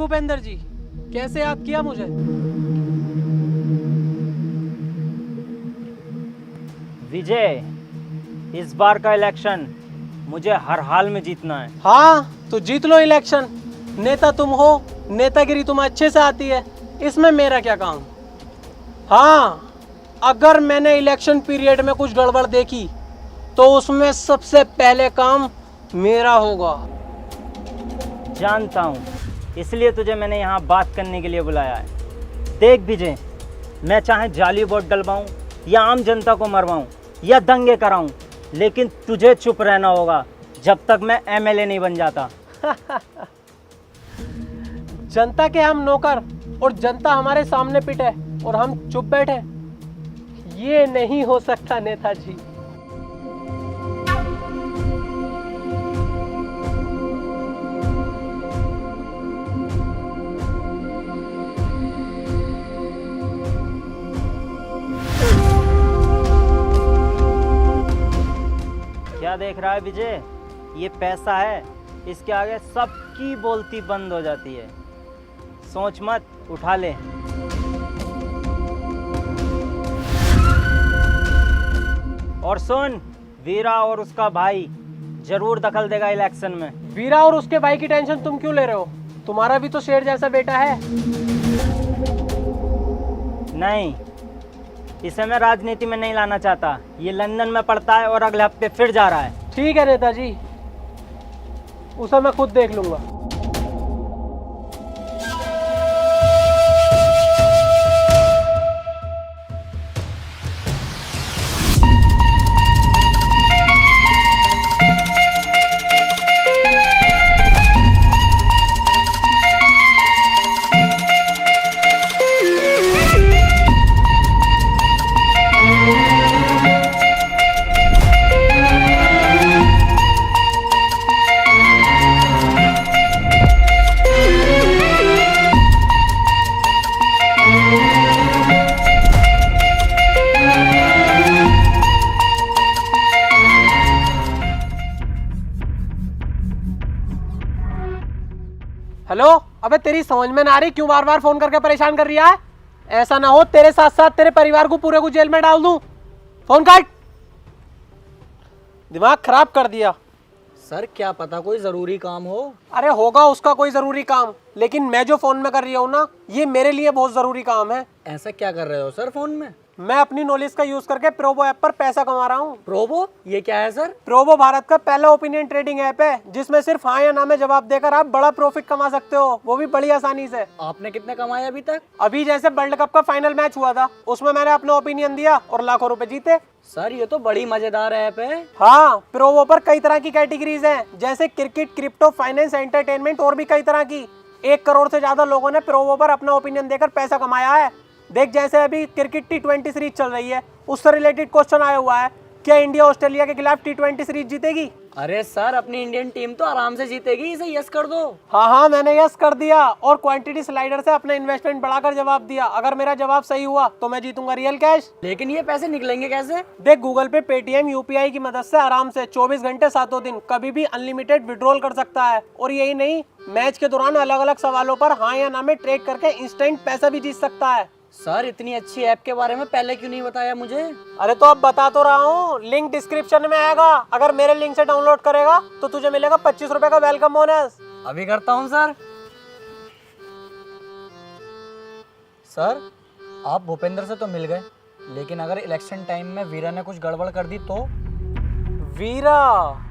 भूपेंद्र जी, कैसे याद किया मुझे? विजय, इस बार का इलेक्शन मुझे हर हाल में जीतना है। हाँ तो जीत लो इलेक्शन। नेता तुम हो, नेतागिरी तुम्हें अच्छे से आती है, इसमें मेरा क्या काम। हाँ, अगर मैंने इलेक्शन पीरियड में कुछ गड़बड़ देखी तो उसमें सबसे पहले काम मेरा होगा। जानता हूँ, इसलिए तुझे मैंने यहाँ बात करने के लिए बुलाया है। देख विजय, मैं चाहे जाली वोट डलवाऊँ या आम जनता को मरवाऊँ या दंगे कराऊँ, लेकिन तुझे चुप रहना होगा जब तक मैं एमएलए नहीं बन जाता। जनता के हम नौकर और जनता हमारे सामने पिटे और हम चुप बैठे, ये नहीं हो सकता नेताजी। क्या देख रहा है विजय? ये पैसा है, इसके आगे सबकी बोलती बंद हो जाती है। सोच मत, उठा ले। और सुन, वीरा और उसका भाई जरूर दखल देगा इलेक्शन में। वीरा और उसके भाई की टेंशन तुम क्यों ले रहे हो? तुम्हारा भी तो शेर जैसा बेटा है। नहीं, इसे मैं राजनीति में नहीं लाना चाहता। ये लंदन में पढ़ता है और अगले हफ्ते फिर जा रहा है। ठीक है नेताजी, उसे मैं खुद देख लूंगा। हेलो, अबे तेरी समझ में ना आ रही क्यों बार बार फोन करके परेशान कर रही है? ऐसा ना हो तेरे साथ साथ तेरे परिवार को पूरे को जेल में डाल दूं। फोन काट। दिमाग खराब कर दिया। सर क्या पता कोई जरूरी काम हो। अरे होगा उसका कोई जरूरी काम, लेकिन मैं जो फोन में कर रही हूँ ना, ये मेरे लिए बहुत जरूरी काम है। ऐसा क्या कर रहे हो सर फोन में? मैं अपनी नॉलेज का यूज करके प्रोबो ऐप पर पैसा कमा रहा हूँ। प्रोबो, ये क्या है सर? प्रोबो भारत का पहला ओपिनियन ट्रेडिंग ऐप है, जिसमें सिर्फ हाँ या ना में जवाब देकर आप बड़ा प्रॉफिट कमा सकते हो, वो भी बड़ी आसानी से। आपने कितने कमाए अभी तक? अभी जैसे वर्ल्ड कप का फाइनल मैच हुआ था, उसमें मैंने अपना ओपिनियन दिया और लाखों रुपए जीते। सर ये तो बड़ी मजेदार ऐप है। हाँ, प्रोबो पर कई तरह की कैटेगरीज हैं, जैसे क्रिकेट, क्रिप्टो, फाइनेंस, एंटरटेनमेंट और भी कई तरह की। 1 करोड़ से ज्यादा लोगों ने प्रोबो पर अपना ओपिनियन देकर पैसा कमाया है। देख, जैसे अभी क्रिकेट T20 सीरीज चल रही है, उससे रिलेटेड क्वेश्चन आया हुआ है, क्या इंडिया ऑस्ट्रेलिया के खिलाफ T20 सीरीज जीतेगी? अरे सर अपनी इंडियन टीम तो आराम से जीतेगी, इसे यस कर दो। हाँ, मैंने यस कर दिया और क्वांटिटी स्लाइडर से अपना इन्वेस्टमेंट बढ़ाकर जवाब दिया। अगर मेरा जवाब सही हुआ तो मैं जीतूंगा रियल कैश। लेकिन ये पैसे निकलेंगे कैसे? देख, गूगल पे, पेटीएम, यूपीआई की मदद से आराम से 24 घंटे 7 दिन कभी भी अनलिमिटेड विड्रॉल कर सकता है। और यही नहीं, मैच के दौरान अलग अलग सवालों पर हाँ या ना में ट्रेड करके इंस्टेंट पैसा भी जीत सकता है। सर इतनी अच्छी ऐप के बारे में पहले क्यों नहीं बताया मुझे? अरे तो अब बता तो रहा हूँ, लिंक डिस्क्रिप्शन में आएगा। अगर मेरे लिंक से डाउनलोड करेगा तो तुझे मिलेगा 25 रुपए का वेलकम बोनस। अभी करता हूँ सर। सर आप भूपेंद्र से तो मिल गए, लेकिन अगर इलेक्शन टाइम में वीरा ने कुछ गड़बड़ कर दी तो? वीरा?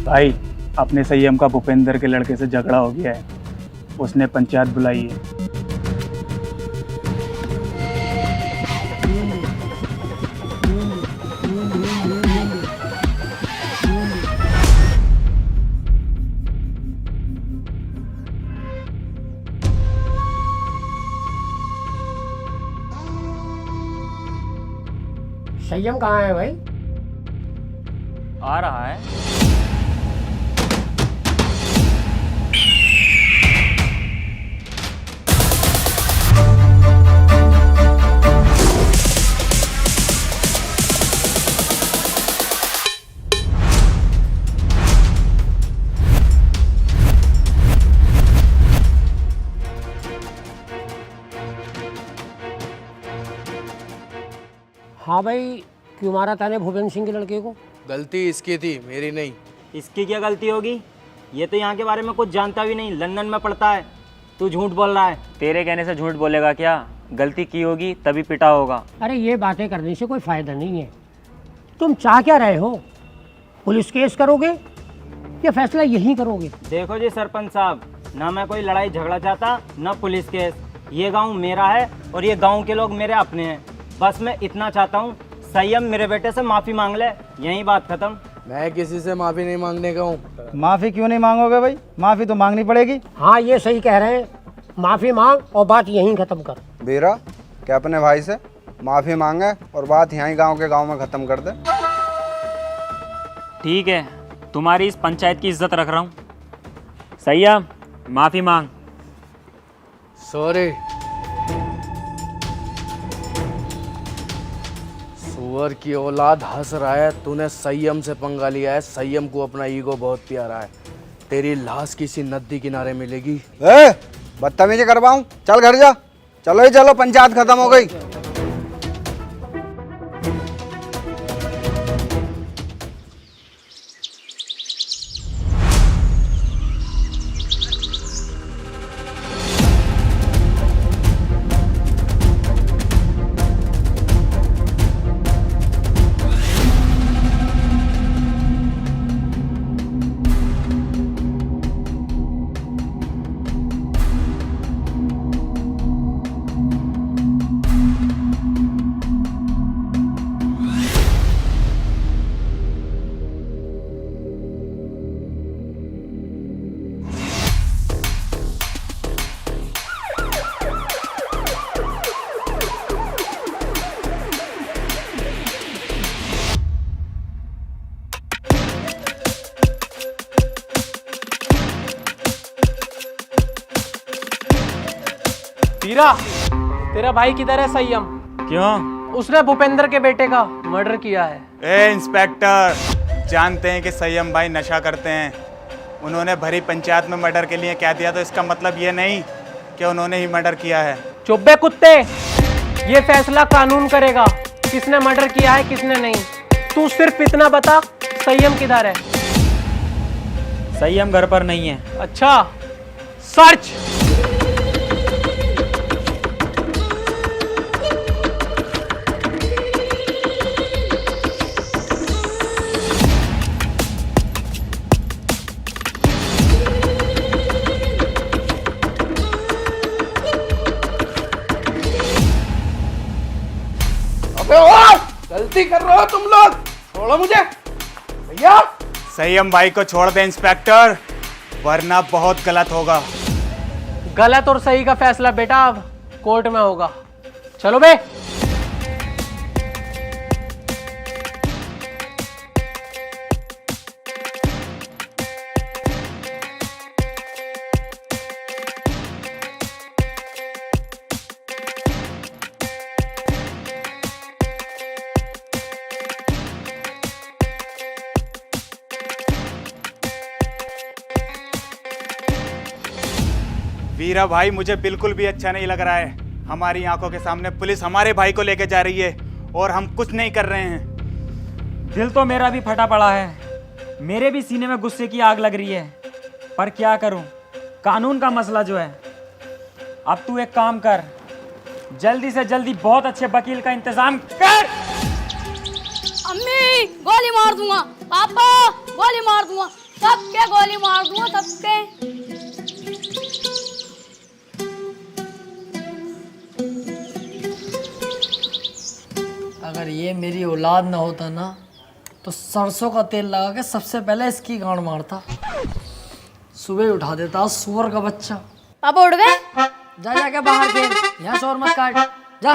भाई अपने संयम का भूपेंद्र के लड़के से झगड़ा हो गया है, उसने पंचायत बुलाई है। संयम कहाँ है भाई? आ रहा है। हाँ भाई, क्यों मारा तूने भूपेंद्र सिंह के लड़के को? गलती इसकी थी, मेरी नहीं। इसकी क्या गलती होगी? ये तो यहाँ के बारे में कुछ जानता भी नहीं, लंदन में पढ़ता है। तू झूठ बोल रहा है। तेरे कहने से झूठ बोलेगा क्या? गलती की होगी तभी पिटा होगा। अरे ये बातें करने से कोई फायदा नहीं है। तुम चाह क्या रहे हो? पुलिस केस करोगे या फैसला यहीं करोगे? देखो जी सरपंच साहब, ना मैं कोई लड़ाई झगड़ा चाहता ना पुलिस केस। ये गांव मेरा है और ये गांव के लोग मेरे अपने हैं। बस मैं इतना चाहता हूँ, संयम मेरे बेटे से माफ़ी मांग ले, यही बात खत्म। मैं किसी से माफ़ी नहीं मांगने का हूँ। माफ़ी क्यों नहीं मांगोगे भाई? माफ़ी तो मांगनी पड़ेगी। हाँ ये सही कह रहे हैं, माफ़ी मांग और बात यहीं ख़त्म कर। बीरा क्या अपने भाई से माफ़ी मांगे और बात यहीं गांव के गांव में ख़त्म कर दे। ठीक है, तुम्हारी इस पंचायत की इज्जत रख रहा हूँ। संयम माफ़ी मांग। सॉरी। सुअर की औलाद हंस रहा है, तूने संयम से पंगा लिया है। संयम को अपना ईगो बहुत प्यारा है। तेरी लाश किसी नदी किनारे मिलेगी। ए बदतमीजी करवाऊं? चल घर जा। चलो ही चलो, पंचायत खत्म हो गई। वीरा, तेरा भाई किधर है संयम? क्यों? उसने भूपेंद्र के बेटे का मर्डर किया है। ए इंस्पेक्टर, जानते हैं कि संयम भाई नशा करते हैं। उन्होंने भरी पंचायत में मर्डर के लिए कह दिया तो इसका मतलब ये नहीं कि उन्होंने ही मर्डर किया है। चुप बे कुत्ते, ये फैसला कानून करेगा किसने मर्डर किया है किसने नहीं। तू सिर्फ इतना बता, संयम किधर है? संयम घर पर नहीं है। अच्छा, सर्च। गलती कर रहे हो तुम लोग, छोड़ो मुझे। भैया संयम भाई को छोड़ दे इंस्पेक्टर, वरना बहुत गलत होगा। गलत और सही का फैसला बेटा अब कोर्ट में होगा। चलो बे। वीरा भाई, मुझे बिल्कुल भी अच्छा नहीं लग रहा है। हमारी आंखों के सामने पुलिस हमारे भाई को लेके जा रही है और हम कुछ नहीं कर रहे हैं। दिल तो मेरा भी फटा पड़ा है, मेरे भी सीने में गुस्से की आग लग रही है, पर क्या करूं, कानून का मसला जो है। अब तू एक काम कर, जल्दी से जल्दी बहुत अच्छे वकील का इंतजाम कर। अम्मी गोली मार दूंगा, पापा गोली मार दूंगा, सबके गोली मार दूंगा सबके। अगर ये मेरी औलाद ना होता ना तो सरसों का तेल लगा के सबसे पहले इसकी गांड मारता। सुबह उठा देता सुअर का बच्चा। पापा उठ गए? जा जाके बाहर खेल, यहाँ शोर मत काट, जा।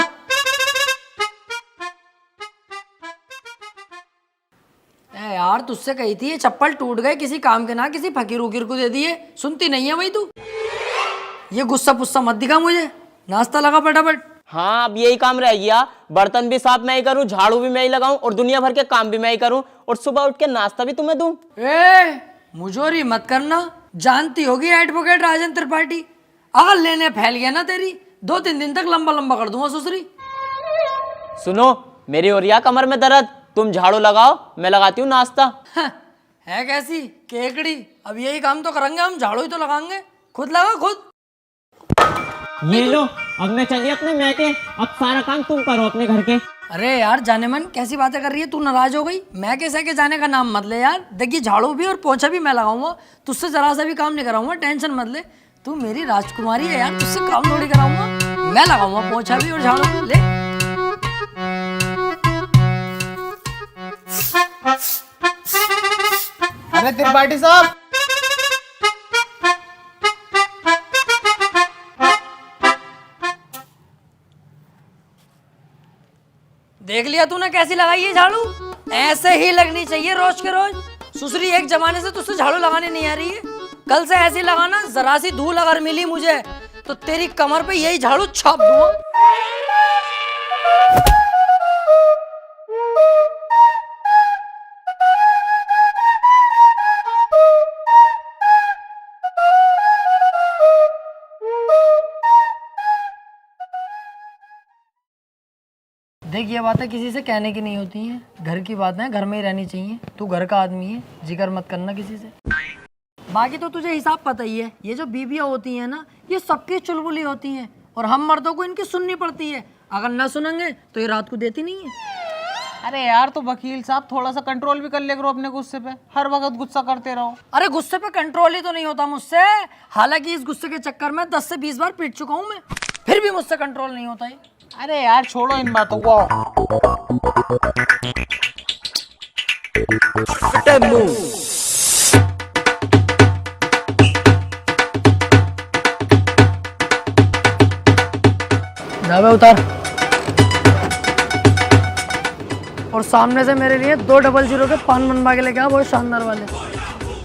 ए यार तुझसे कही थी ये चप्पल टूट गए, किसी काम के ना किसी फकीर उकीर को दे दिए, सुनती नहीं है भाई तू। ये गुस्सा पुस्सा मत दिखा मुझे, नाश्ता लगा फटाफट। हाँ अब यही काम रह गया, बर्तन भी साफ मैं ही करूँ, झाड़ू भी मैं ही लगाऊं और दुनिया भर के काम भी मैं ही करूँ और सुबह उठ के नाश्ता भी तुम्हें दूं। ए मुझोरी मत करना, जानती होगी एडवोकेट राजन त्रिपाठी, अगर लेने फैल गया ना तेरी 2-3 दिन तक लंबा लंबा कर दूंगा ससुरी। सुनो मेरी ओरिया कमर में दर्द, तुम झाड़ू लगाओ मैं लगाती हूँ नाश्ता। है कैसी केकड़ी, अब यही काम तो करेंगे हम, झाड़ू ही तो लगाएंगे, खुद लगा खुद। ये लो अब मैं चलिए अपने मैके, अब सारा काम तुम करो अपने घर के। अरे यार जाने मन कैसी बातें कर रही है तू, नाराज हो गई? मैं कैसे के जाने का नाम मत ले यार, देखिए झाड़ू भी और पोछा भी मैं लगाऊंगा, तुझसे जरा सा भी काम नहीं कराऊंगा, टेंशन मत ले। तू मेरी राजकुमारी है यार, तुझसे काम थोड़ी कराऊंगा, मैं लगाऊंगा पोछा भी और झाड़ू भी। ले अरे त्रिपाठी साहब, देख लिया तूने कैसी लगाई है झाड़ू, ऐसे ही लगनी चाहिए रोज के रोज। सुसरी एक जमाने से तुझसे झाड़ू लगाने नहीं आ रही है, कल से ऐसी लगाना, जरा सी धूल अगर मिली मुझे तो तेरी कमर पे यही झाड़ू छाप दूंगा। देख ये बातें किसी से कहने की नहीं होती हैं, घर की बातें घर में ही रहनी चाहिए। तू घर का आदमी है, जिक्र मत करना किसी से। बाकी तो तुझे हिसाब पता ही है, ये जो बीबियाँ होती हैं ना ये सबकी चुलबुली होती हैं और हम मर्दों को इनकी सुननी पड़ती है, अगर ना सुनेंगे तो ये रात को देती नहीं है। अरे यार तो वकील साहब थोड़ा सा कंट्रोल भी कर ले करो अपने गुस्से पे, हर वक्त गुस्सा करते रहो। अरे गुस्से पे कंट्रोल ही तो नहीं होता मुझसे, हालांकि इस गुस्से के चक्कर में 10 से 20 बार पीट चुका हूँ मैं, फिर भी मुझसे कंट्रोल नहीं होता है। अरे यार छोड़ो इन बातों को। जावे उतार, और सामने से मेरे लिए 200 के पान बनवा के लेके आ, बहुत शानदार वाले।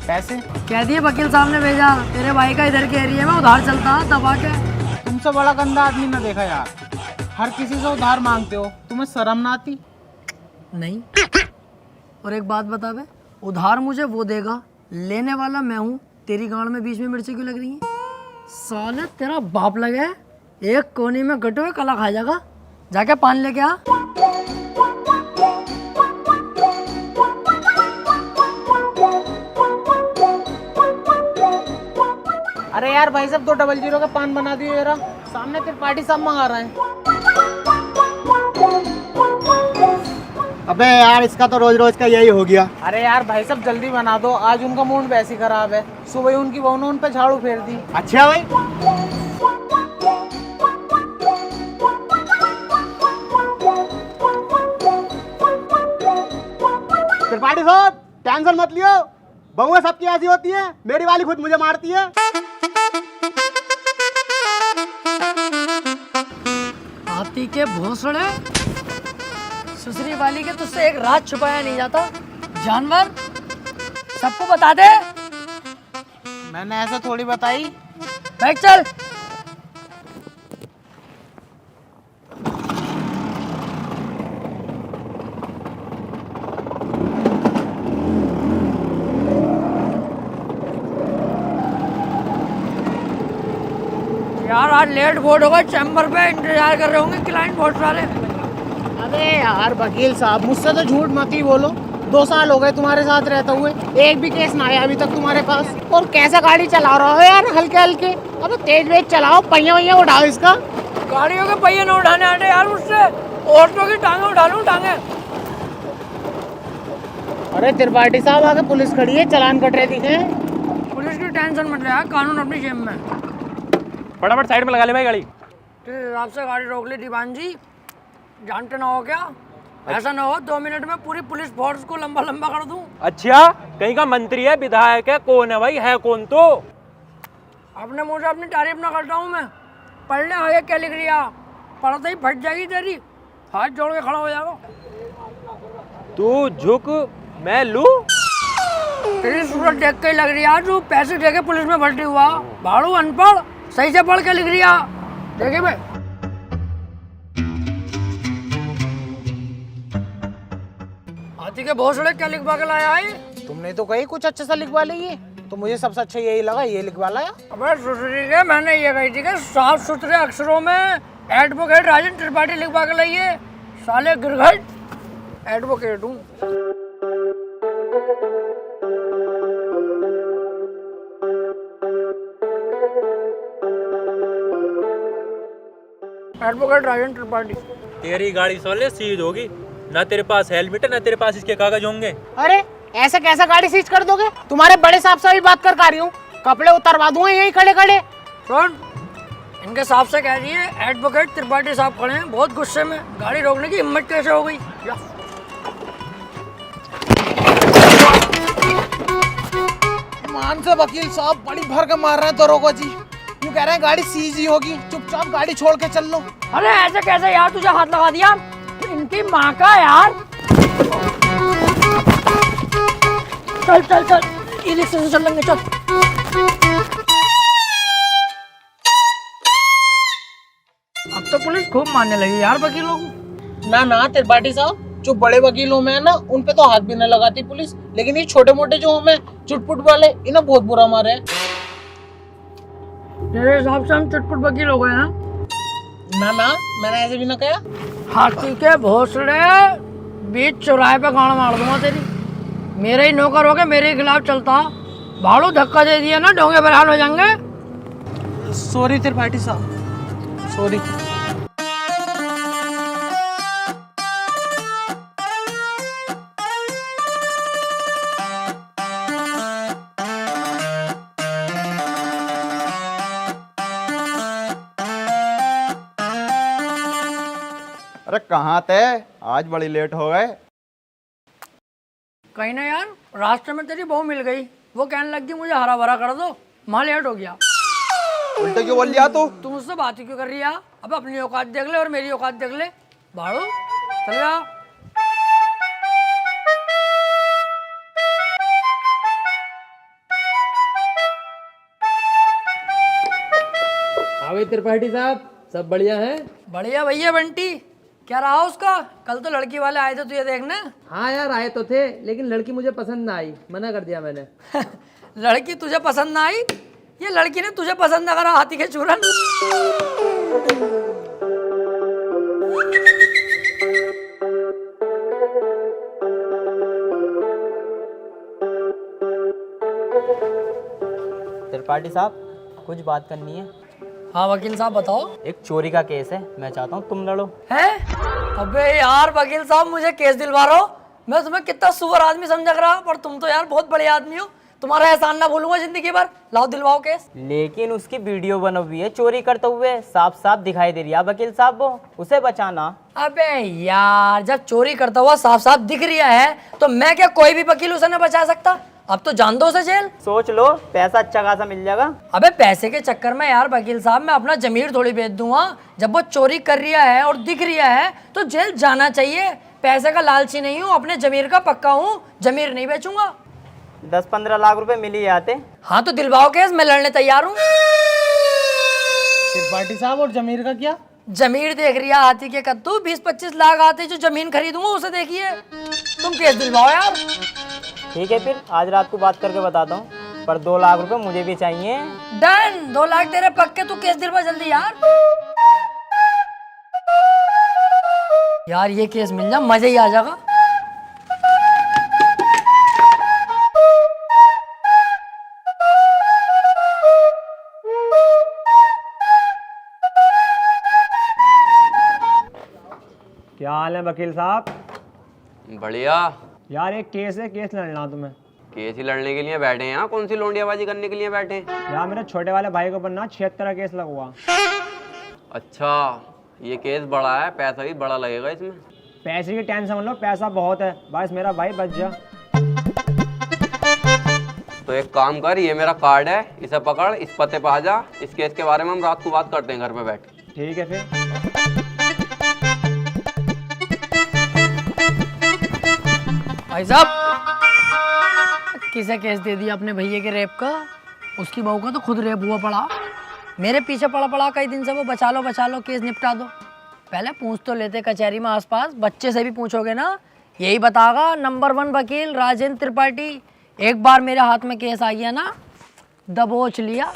पैसे कह दिए वकील साहब ने भेजा, तेरे भाई का इधर के एरिया में उधार चलता है दबा के। तुमसे बड़ा गंदा आदमी ना देखा यार, हर किसी से उधार मांगते हो, तुम्हें शर्म ना आती? नहीं, और एक बात बता बे, उधार मुझे वो देगा, लेने वाला मैं हूँ, तेरी गांड में बीच में मिर्ची क्यों लग रही है? साले तेरा बाप लगे एक कोने में गटे हुए कला खा जाएगा, जाके पान लेके आ। अरे यार भाई साहब 200 का पान बना दियो जरा, सामने त्रिपाठी साहब मंगा रहे हैं। अबे यार इसका तो रोज रोज का यही हो गया। अरे यार भाई साहब जल्दी बना दो, आज उनका मूड वैसे ही खराब है, सुबह उनकी बहू ने उन पे झाड़ू फेर दी। अच्छा भाई, त्रिपाठी साहब टेंशन मत लियो, बहुएं सबकी ऐसी होती है, मेरी वाली खुद मुझे मारती है। हाथी के भोसड़े, सुसरी वाली के तुझसे एक रात छुपाया नहीं जाता, जानवर सबको बता दे। मैंने ऐसा थोड़ी बताई। बैठ चल। यार आज लेट बहुत होगा, चैम्बर पे इंतजार कर रहे होंगे क्लाइंट बहुत सारे। अबे यार वकील साहब मुझसे तो झूठ मत ही बोलो, 2 साल हो गए तुम्हारे साथ रहते हुए, एक भी केस ना आया अभी तक तुम्हारे पास। और कैसे गाड़ी चला रहे हो यार, हल्के हल्के, अबे तेज वेज चलाओ, पहिया वहिया उठाओ इसका। गाड़ियों के पहिए न उठाने आते यार मुझसे, औरतों की टांगे उठा लूं टांगे। अरे त्रिपाठी साहब आगे पुलिस खड़ी है, चालान कट रहे दिखे। पुलिस की टेंशन मत ले, कानून अपनी जेब में। फटाफट साइड में लगा ले भाई गाड़ी। तेरे हिसाब से गाड़ी रोक ली दीवान जी, जानते ना हो क्या? ऐसा ना हो 2 मिनट में पूरी पुलिस फोर्स को लंबा लंबा कर दूं। अच्छा, कहीं का मंत्री है, विधायक है, कौन है भाई? है कौन? तो अपने मुंह से अपनी तारीफ ना करता हूँ मैं। पढ़ने आगे क्या लिख रिया, पढ़ते ही फट जाएगी तेरी, हाथ जोड़ के खड़ा हो जाएगा। तू झुक, मैं लू। तेरी सूरत देख के ही लग रही है तू पैसे दे के पुलिस में भर्ती हुआ। भाड़ू अनपढ़, सही से पढ़ के लिख रिया। देखिए भाई, हाथी के भोसड़े क्या लिखवा के लाया है? तुमने तो कही कुछ अच्छा सा लिखवा ली, तो मुझे सबसे अच्छा यही लगा, ये लिखवा लाया। अबे सुसरी के मैंने ये कही थी कि साफ सुथरे अक्षरों में एडवोकेट राजन त्रिपाठी लिखवा के लाइए। साले गिरघट एडवोकेट हूँ। एडवोकेट राजन त्रिपाठी। तेरी गाड़ी सोले सीज होगी ना, तेरे पास हेलमेट है ना तेरे पास इसके कागज होंगे। अरे ऐसे कैसे गाड़ी सीज कर दोगे? तुम्हारे बड़े साहब से भी बात कर रही हूँ, कपड़े उतरवा दूंगा यही खड़े खड़े। सुन, इनके साहब से कह दिए एडवोकेट त्रिपाठी साहब खड़े हैं, बहुत गुस्से में। गाड़ी रोकने की हिम्मत कैसे हो गई? मान से वकील साहब बड़ी भर के मार रहे हैं दरोगा जी, यूँ कह रहे हैं गाड़ी सीज ही होगी, चुपचाप गाड़ी छोड़ के चल लो। अरे ऐसे कैसे यार, तुझे हाथ लगा दिया? इनकी माँ का यार। चल चल चल, ई रिक्शे से चल लेंगे, चल। अब तो पुलिस खूब मारने लगी यार वकीलों को। ना त्रिपाठी साहब, जो बड़े वकीलों में है ना, उन पे तो हाथ भी न लगाती पुलिस, लेकिन ये छोटे मोटे जो हमें चुटपुट वाले, इन्हें बहुत बुरा मारे है। तेरे हिसाब से हम चुटपुट वकील हो गए हैं? ना मैंने ऐसे भी ना कहा। हाथी के भोसड़े, बीच चौराहे पे गाड़ मार दूंगा तेरी। मेरे ही नौकर हो के मेरे खिलाफ चलता, भाड़ू धक्का दे दिया ना, डोंगे बरहाल हो जाएंगे। सॉरी त्रिपाठी साहब, सॉरी। अरे कहाँ थे? आज बड़ी लेट हो गए। कहीं ना यार, रास्ते में तेरी बहू मिल गई, वो कहने लगी मुझे हरा भरा कर दो, माँ लेट हो गया। उल्टे क्यों बोल लिया तू? तुम मुझसे बात ही क्यों कर रही है? अब अपनी औकात देख ले और मेरी औकात देख ले। भाड़ू चल जा। हाँ त्रिपाठी साहब, सब बढ़िया है? बढ़िया भैया बंटी, क्या रहा उसका? कल तो लड़की वाले आए थे तुझे देखने। हाँ यार आए तो थे, लेकिन लड़की मुझे पसंद ना आई, मना कर दिया मैंने। लड़की तुझे पसंद ना आई? ये लड़की ने तुझे पसंद ना करा, हाथी के चूरन। त्रिपाठी साहब, कुछ बात करनी है। हाँ वकील साहब बताओ। एक चोरी का केस है, मैं चाहता हूँ तुम लड़ो। है? अबे यार वकील साहब, मुझे केस दिलवा रहे हो? मैं तुम्हें कितना सुअर आदमी समझ रहा, पर तुम तो यार बहुत बड़े आदमी हो, तुम्हारा एहसान ना भूलूंगा जिंदगी भर। लाओ दिलवाओ केस। लेकिन उसकी वीडियो बनी हुई है चोरी करते हुए, साफ साफ दिखाई दे रही है वकील साहब, वो उसे बचाना। अबे यार, जब चोरी करता हुआ साफ साफ दिख रहा है तो मैं क्या कोई भी वकील उसे न बचा सकता? अब तो जान दो उसे जेल। सोच लो, पैसा अच्छा खासा मिल जाएगा। अबे पैसे के चक्कर में यार वकील साहब मैं अपना जमीर थोड़ी बेच दूंगा। जब वो चोरी कर रहा है और दिख रहा है तो जेल जाना चाहिए। पैसे का लालची नहीं हूँ, अपने जमीर का पक्का हूँ, जमीर नहीं बेचूंगा। 10-15 लाख रुपए मिल ही जाते। हाँ तो दिलवाओ केस, मैं लड़ने तैयार हूँ। त्रिपाठी साहब और जमीर का क्या? जमीर देख रही है हाथी के कद्दू, 20-25 लाख आते जो जमीन खरीदूंगा उसे देखिए। तुम केस दिलवाओ यार। ठीक है, फिर आज रात को बात करके बताता हूँ, पर 2 लाख रुपए मुझे भी चाहिए। डन, 2 लाख तेरे पक्के, तू केस दिलवा जल्दी यार। यार ये केस मिल जा, मजा ही आ जाएगा। क्या हाल है वकील साहब? बढ़िया। यार एक केस है, केस लड़ना तुम्हें। केस ही लड़ने के लिए बैठे हैं यहाँ? कौन सी लोंडियाबाजी करने के लिए बैठे हैं? यार मेरे छोटे वाले भाई को बनना 76 का केस लगवा। अच्छा, ये केस बड़ा है, पैसा भी बड़ा लगेगा इसमें। पैसे की टेंशन मत लो, पैसा बहुत है, बस मेरा भाई बच जा। तो एक काम कर, ये मेरा कार्ड है, इसे पकड़, इस पते पे आ जा। इस केस के बारे में हम रात को बात करते हैं घर पे बैठ के। ठीक है फिर। भाई साहब, किसे केस दे दिया अपने भैया के रेप का? उसकी बहू का तो खुद रेप हुआ पड़ा। मेरे पीछे पड़ा पड़ा कई दिन से वो, बचा लो केस निपटा दो। पहले पूछ तो लेते कचहरी में आसपास, बच्चे से भी पूछोगे ना, यही बतागा नंबर 1 वकील राजेंद्र त्रिपाठी। एक बार मेरे हाथ में केस आ गया ना, दबोच लिया।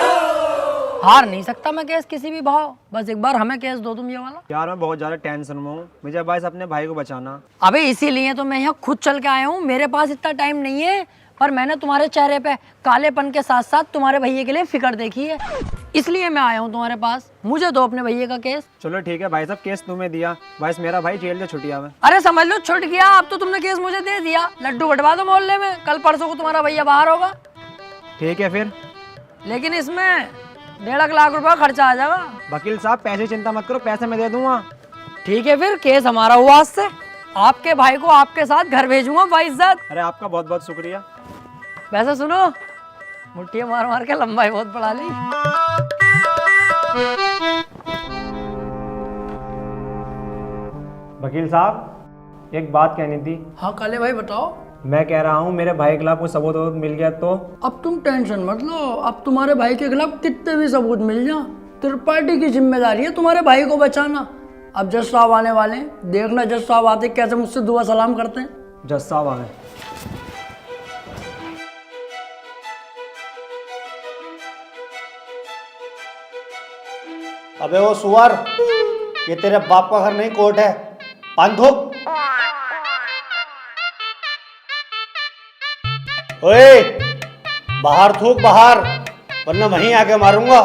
हार नहीं सकता मैं केस किसी भी भाव। बस एक बार हमें केस दो तुम ये वाला। यार मैं बहुत ज्यादा टेंशन में हूँ, मुझे बस अपने भाई को बचाना। अबे इसीलिए तो मैं यहाँ खुद चल के आया हूँ। मेरे पास इतना टाइम नहीं है, पर मैंने तुम्हारे चेहरे पे कालेपन के साथ साथ तुम्हारे भैया के लिए फिक्र देखी है, इसलिए मैं आया हूँ तुम्हारे पास। मुझे दो अपने भैया का केस। चलो ठीक है भाई साहब, केस तुम्हें दिया, बस मेरा भाई जेल से छुट्टिया में। अरे समझ लो छुट गया, अब तो तुमने केस मुझे दे दिया। लड्डू बंटवा दो मोहल्ले में, कल परसों को तुम्हारा भैया बाहर होगा। ठीक है फिर, लेकिन इसमें 1.5 लाख रुपया खर्चा आ जाएगा। वकील साहब पैसे चिंता मत करो, पैसे मैं दे दूंगा। ठीक है फिर, केस हमारा हुआ आज से। आपके भाई को आपके साथ घर भेजूंगा बाइज्जत। अरे आपका बहुत बहुत शुक्रिया। वैसे सुनो, मुट्ठियां मार मार के लंबाई बहुत बढ़ा ली। वकील साहब एक बात कहनी थी। हाँ काले भाई बताओ। मैं कह रहा हूँ मेरे भाई के खिलाफ कोई सबूत मिल गया तो? अब तुम टेंशन मत लो, अब तुम्हारे भाई के खिलाफ कितने भी सबूत मिल जाए, त्रिपाठी की जिम्मेदारी है तुम्हारे भाई को बचाना। अब जज साहब आने वाले हैं, देखना जज साहब आते कैसे मुझसे दुआ सलाम करते हैं। जज साहब आ गए। अबे वो सुअर, ये तेरे बाप का घर नहीं कोर्ट है। पान थूक। ओए बाहर थूक बाहर, वरना वहीं आके मारूंगा।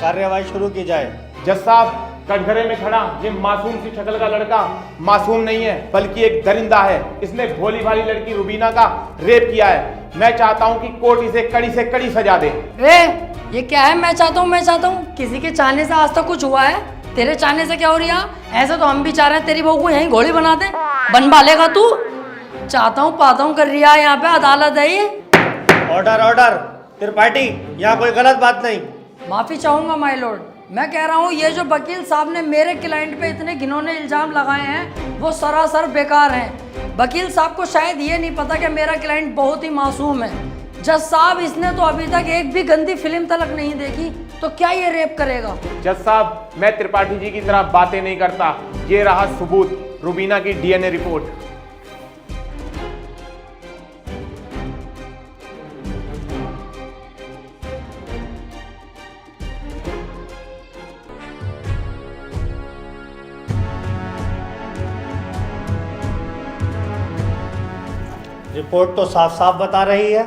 कार्यवाही शुरू की जाए। जज साहब, कटघरे में खड़ा ये मासूम सी शक्ल का लड़का मासूम नहीं है, बल्कि एक दरिंदा है। इसने भोली भाली लड़की रुबीना का रेप किया है। मैं चाहता हूं कि कोर्ट इसे कड़ी से कड़ी सजा दे। ये क्या है? मैं चाहता हूँ? किसी के चाहने से आज तक कुछ हुआ है? तेरे चाहने से क्या हो रहा? ऐसे तो हम भी चाह रहे हैं तेरी बहू को यहीं घोड़ी बना दे। बनवा लेगा तू? चाहता हूँ पाता हूँ कर रही है, यहाँ पे अदालत है ये। ऑर्डर त्रिपाठी, यहाँ कोई गलत बात नहीं। माफी चाहूंगा माय लॉर्ड। मैं कह रहा हूँ ये जो वकील साहब ने मेरे क्लाइंट पे इतने घिनौने इल्जाम लगाए हैं वो सरासर बेकार हैं। वकील साहब को शायद ये नहीं पता कि मेरा क्लाइंट बहुत ही मासूम है। जज साहब, इसने तो अभी तक एक भी गंदी फिल्म तलक नहीं देखी, तो क्या ये रेप करेगा? जज साहब, मैं त्रिपाठी जी की तरह बातें नहीं करता। ये रहा सबूत, रुबीना की डीएनए रिपोर्ट। रिपोर्ट तो साफ साफ बता रही है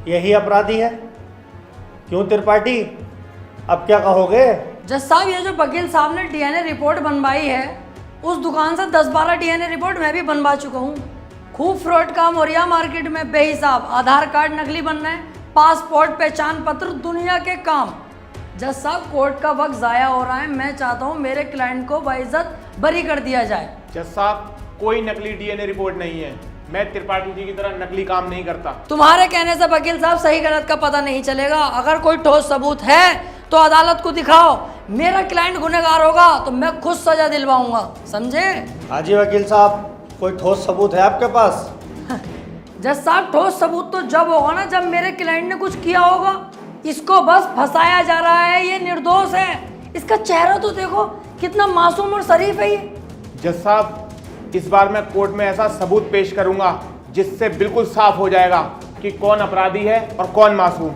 यही अपराधी है। क्यों त्रिपाठी, अब क्या कहोगे? जज साहब, ये जो वकील साहब ने डीएनए रिपोर्ट बनवाई है, उस दुकान से 10-12 डीएनए रिपोर्ट मैं भी बनवा चुका हूँ। खूब फ्रॉड काम हो रहा है मार्केट में बेहिसाब। आधार कार्ड नकली बन रहे हैं, पासपोर्ट, पहचान पत्र, दुनिया के काम। जज साहब, कोर्ट का वक्त जाया हो रहा है। मैं चाहता हूँ मेरे क्लाइंट को बाइज्जत बरी कर दिया जाए। जज साहब, कोई नकली डीएनए रिपोर्ट नहीं है। मैं त्रिपाठी जी की तरह नकली काम नहीं करता। तुम्हारे कहने से वकील साहब सही गलत का पता नहीं चलेगा। अगर कोई ठोस सबूत है तो अदालत को दिखाओ। मेरा क्लाइंट गुनहगार होगा तो मैं खुद सजा दिलवाऊंगा, समझे? हाँ जी वकील साहब, कोई ठोस सबूत है आपके पास? जज साहब, ठोस सबूत तो जब होगा ना जब मेरे क्लाइंट ने कुछ किया होगा। इसको बस फंसाया जा रहा है, ये निर्दोष है। इसका चेहरा तो देखो, कितना मासूम और शरीफ है ये। जज साहब, इस बार मैं कोर्ट में ऐसा सबूत पेश करूंगा जिससे बिल्कुल साफ हो जाएगा कि कौन अपराधी है और कौन मासूम।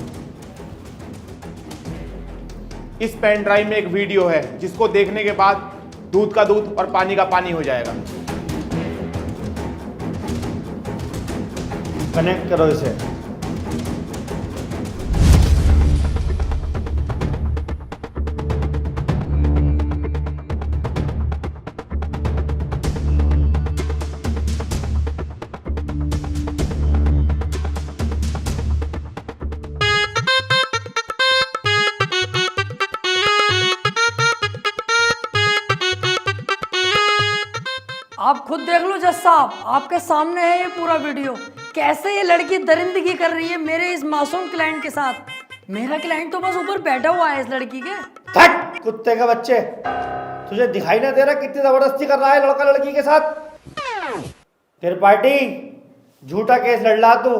इस पेन ड्राइव में एक वीडियो है जिसको देखने के बाद दूध का दूध और पानी का पानी हो जाएगा। कनेक्ट करो इसे। आप खुद देख लो जज साहब, आपके सामने है ये पूरा वीडियो। कैसे ये लड़की दरिंदगी कर रही है मेरे इस मासूम क्लाइंट के साथ। मेरा क्लाइंट तो बस ऊपर बैठा हुआ है इस लड़की के। हट कुत्ते के बच्चे, तुझे दिखाई ना दे रहा कितनी जबरदस्ती कर रहा है लड़का लड़की के साथ? त्रिपाठी, झूठा केस लड़ रहा तू।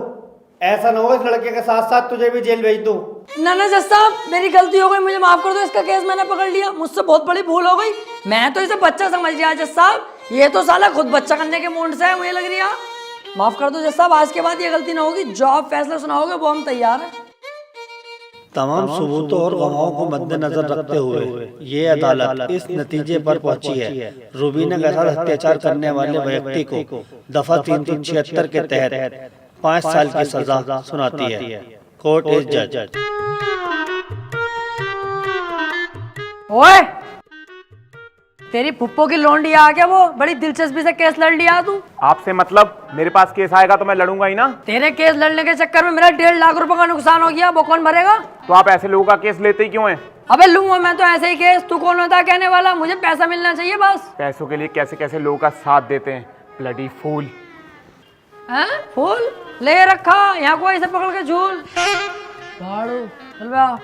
ऐसा ना हो इस लड़के के साथ साथ तुझे भी जेल भेज दूं। ना ना जज साहब, मेरी गलती हो गई, मुझे माफ कर दो। इसका केस मैंने पकड़ लिया, मुझसे बहुत बड़ी भूल हो गई। मैं तो इसे बच्चा समझ लिया जज साहब, ये तो साला खुद बच्चा करने के मूड से है, मुझे लग रही है। माफ कर दो जज साहब, आज के बाद ये गलती ना होगी। जो आप फैसला सुनाओगे वो हम तैयार हैं। तमाम सबूतों और गवाहों को मद्देनजर रखते हुए ये अदालत इस नतीजे पर पहुंची है, रुबीना के साथ अत्याचार करने वाले व्यक्ति को दफा 376 के तहत 5 साल की सजा सुनाती है। कोर्ट इज जज। ओए, तेरी फुप्पो की लोंडी आ गया, वो बड़ी दिलचस्पी से केस लड़ लिया तू। आपसे मतलब? मेरे पास केस आएगा तो मैं लड़ूंगा ही ना। तेरे केस लड़ने के चक्कर में मेरा 1.5 लाख रुपए का नुकसान हो गया, वो कौन भरेगा? तो आप ऐसे लोगों का केस लेते ही क्यों हैं? अबे लूंगा मैं तो ऐसे ही केस, तू कौन होता है कहने वाला? मुझे पैसा मिलना चाहिए बस। पैसों के लिए कैसे कैसे लोगों का साथ देते हैं, ब्लडी फूल। हैं? फूल ले रखा यहाँ को, ऐसे पकड़ के झूल झाड़ू चल बे आ।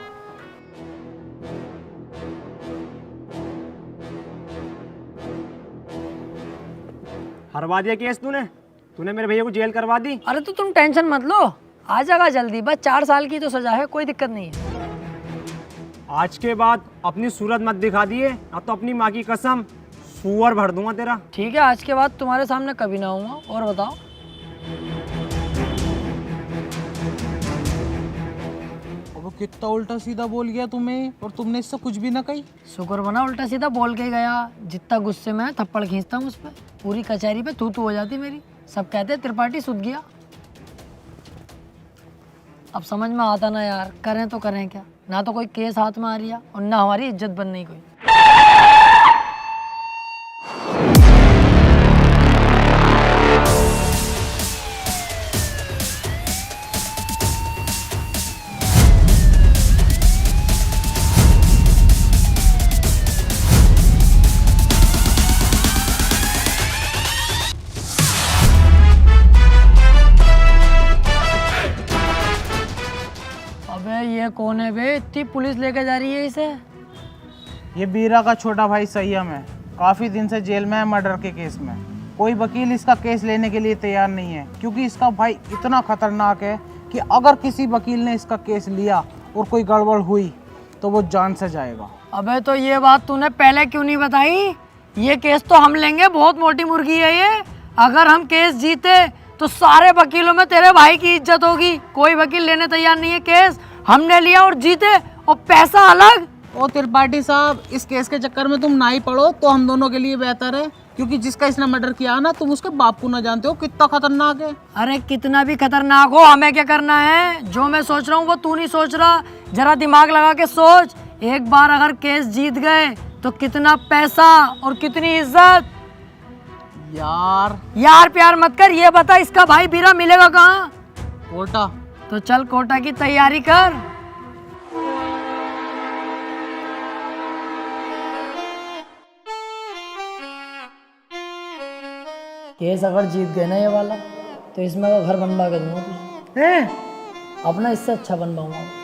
हरवा दिया केस तूने मेरे भैया को जेल करवा दी। अरे तो तुम टेंशन मत लो, आ जाएगा जल्दी। बस 4 साल की तो सजा है, कोई दिक्कत नहीं है। आज के बाद अपनी सूरत मत दिखा दिए, अब तो अपनी माँ की कसम सुअर भर दूंगा तेरा। ठीक है, आज के बाद तुम्हारे सामने कभी ना आऊंगा। और बताओ? वो कितना उल्टा सीधा बोल गया तुम्हें, और तुमने इससे कुछ भी ना कही। शुक्र बना उल्टा सीधा बोल के गया, जितना गुस्से में थप्पड़ खींचता हूँ उस पर, पूरी कचहरी पे तू हो जाती मेरी। सब कहते त्रिपाठी सुध गया। अब समझ में आता ना यार, करें तो करें क्या? ना तो कोई केस हाथ में आ रही है और ना हमारी इज्जत बन रही कोई। ये कौन है बे? इतनी पुलिस लेके जा रही है इसे। ये बीरा का छोटा भाई संयम है, काफी दिन से जेल में है मर्डर के केस में। कोई वकील इसका केस लेने के लिए तैयार नहीं है, क्योंकि इसका भाई इतना खतरनाक है कि अगर किसी वकील ने इसका केस लिया और कोई गड़बड़ हुई तो वो जान से जाएगा। अबे तो ये बात तूने पहले क्यों नहीं बताई? ये केस तो हम लेंगे, बहुत मोटी मुर्गी है ये। अगर हम केस जीते तो सारे वकीलों में तेरे भाई की इज्जत होगी। कोई वकील लेने तैयार नहीं है केस, हमने लिया और जीते, और पैसा अलग। ओ त्रिपाठी साहब, इस केस के चक्कर में तुम ना ही पड़ो तो हम दोनों के लिए बेहतर है, क्योंकि जिसका इसने मर्डर किया ना, तुम उसके बाप को ना जानते हो कितना खतरनाक है। अरे कितना भी खतरनाक हो, हमें क्या करना है? जो मैं सोच रहा हूँ वो तू नहीं सोच रहा। जरा दिमाग लगा के सोच, एक बार अगर केस जीत गए तो कितना पैसा और कितनी इज्जत। यार प्यार मत कर, ये बता इसका भाई बीरा मिलेगा कहाँ? कोटा। तो चल कोटा की तैयारी कर। केस अगर जीत गए ना ये वाला, तो इसमें का घर बनवा के दूंगा तुझे। अपना इससे अच्छा बनवाऊंगा।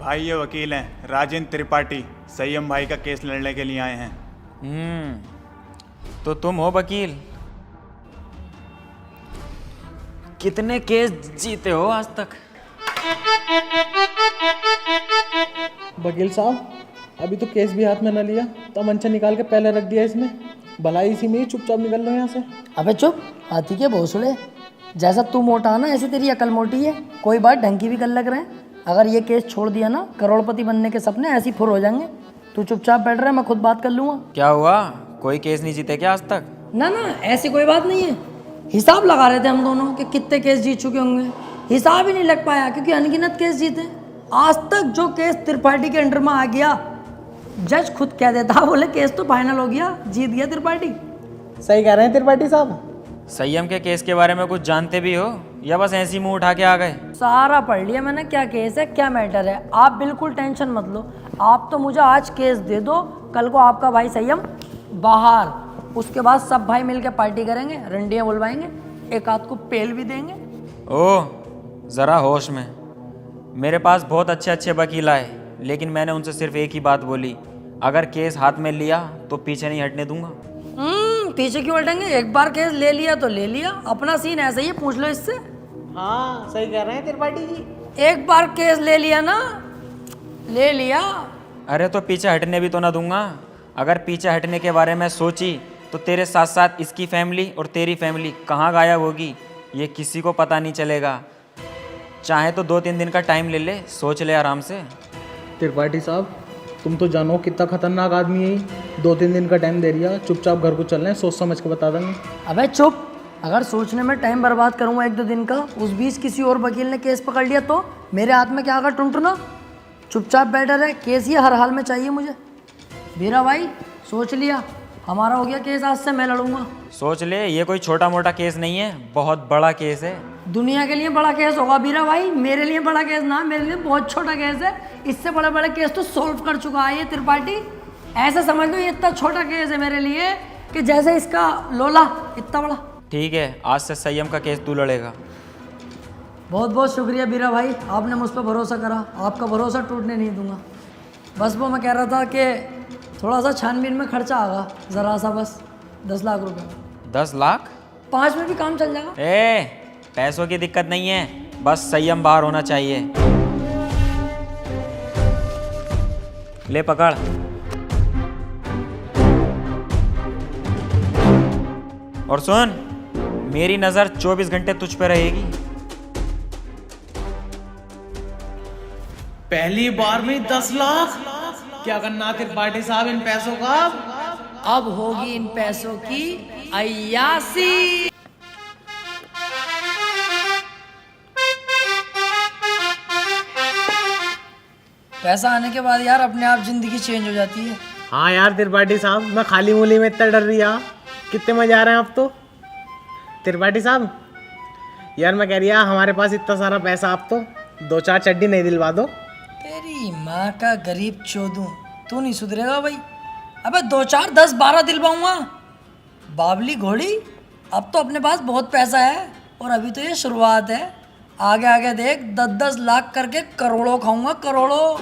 भाई ये वकील हैं राजेंद्र त्रिपाठी, संयम भाई का केस लड़ने के लिए आए हैं। तो तुम हो वकील? कितने केस जीते हो आज तक? वकील साहब, अभी तो केस भी हाथ में न लिया, तो मंचा निकाल के पहले रख दिया इसमें। भलाई इसी में ही चुपचाप निकल लो यहाँ से। अबे चुप, हाथी के भोसड़े। जैसा तू मोटा ना, ऐसे तेरी अकल मोटी है। कोई बात ढंग की भी कर लग रहे हैं। अगर ये केस छोड़ दिया ना, करोड़पति बनने के सपने ऐसे ही फुर हो जाएंगे। तू चुपचाप बैठ रहा है, मैं खुद बात कर लूँगा। क्या हुआ, कोई केस नहीं जीते क्या आज तक? ना ना, ऐसी कोई बात नहीं है। हिसाब लगा रहे थे हम दोनों कि कितने केस जीत चुके होंगे। हिसाब ही नहीं लग पाया क्योंकि अनगिनत केस जीते। आज तक जो केस त्रिपाठी के अंडर में आ गया, जज खुद कह देता, बोले केस तो फाइनल हो गया, जीत गया त्रिपाठी। सही कह रहे हैं त्रिपाठी साहब। संयम के केस के बारे में कुछ जानते भी हो या बस ऐसे ही मुंह उठा के आ गए? सारा पढ़ लिया मैंने, क्या केस है क्या मैटर है। आप बिल्कुल टेंशन मत लो। आप तो मुझे आज केस दे दो, कल को आपका भाई संयम बाहर, उसके बाद सब भाई मिलकर पार्टी करेंगे, रंडियाँ बुलवाएंगे, एक आध को पेल भी देंगे। ओह, ज़रा होश में। मेरे पास बहुत अच्छे अच्छे वकील आए, लेकिन मैंने उनसे सिर्फ एक ही बात बोली, अगर केस हाथ में लिया तो पीछे नहीं हटने दूंगा। पीछे क्यों हटेंगे? एक बार केस ले लिया तो ले लिया, अपना सीन ऐसा ही है, पूछ लो इससे। हाँ सही कह रहे हैं त्रिपाठी जी। एक बार केस ले लिया ना, ले लिया। अरे तो पीछे हटने भी तो ना दूंगा। अगर पीछे हटने के बारे में सोची तो तेरे साथ साथ इसकी फैमिली और तेरी फैमिली कहाँ गायब होगी ये किसी को पता नहीं चलेगा। चाहे तो 2-3 दिन का टाइम ले ले, सोच ले आराम से। त्रिपाठी साहब, तुम तो जानो कितना खतरनाक आदमी है। 2-3 दिन का टाइम दे दिया, चुपचाप घर को चल रहे हैं, सोच समझ के बता देंगे। अबे चुप, अगर सोचने में टाइम बर्बाद करूंगा 1-2 दिन का, उस बीच किसी और वकील ने केस पकड़ लिया तो मेरे हाथ में क्या आगा टुनटुना। चुपचाप बैठा रहे, केस ही हर हाल में चाहिए मुझे। मेरा भाई सोच लिया, हमारा हो गया केस, आज से मैं लड़ूंगा। सोच ले, ये कोई छोटा मोटा केस नहीं है, बहुत बड़ा केस है। दुनिया के लिए बड़ा केस होगा बीरा भाई, मेरे लिए बड़ा केस ना, मेरे लिए बहुत छोटा केस है। इससे बड़े बड़े केस तो सॉल्व कर चुका है ये त्रिपाठी। ऐसे समझ लो ये इतना छोटा केस है मेरे लिए कि जैसे इसका लोला इतना बड़ा। ठीक है, आज से संयम का केस तू लड़ेगा। बहुत बहुत शुक्रिया बीरा भाई, आपने मुझ पर भरोसा करा, आपका भरोसा टूटने नहीं दूंगा। बस वो मैं कह रहा था कि थोड़ा सा छानबीन में खर्चा आगा, ज़रा सा, बस 10 लाख रुपए। 10 लाख? 5 में भी काम चल जाएगा। पैसों की दिक्कत नहीं है, बस संयम बाहर होना चाहिए। ले पकड़। और सुन, मेरी नजर 24 घंटे तुझ पे रहेगी। पहली बार में 10 लाख? क्या करना त्रिपाठी साहब इन पैसों का? अब होगी इन पैसों की अय्यासी। पैसा आने के बाद यार अपने आप जिंदगी चेंज हो जाती है। हाँ यार त्रिपाठी साहब, मैं खाली मूली में इतना डर रही हूँ, कितने मजे आ रहे हैं अब तो। त्रिपाठी साहब यार, मैं कह रही हूँ हमारे पास इतना सारा पैसा, आप तो 2-4 चड्डी नहीं दिलवा दो। तेरी माँ का गरीब चोदू, तू नहीं सुधरेगा भाई। अबे 2-4 10-12 दिलवाऊंगा, बाबली घोड़ी। अब तो अपने पास बहुत पैसा है और अभी तो ये शुरुआत है। आगे आगे देख, 10-10 लाख करके करोड़ों खाऊंगा, करोड़ों।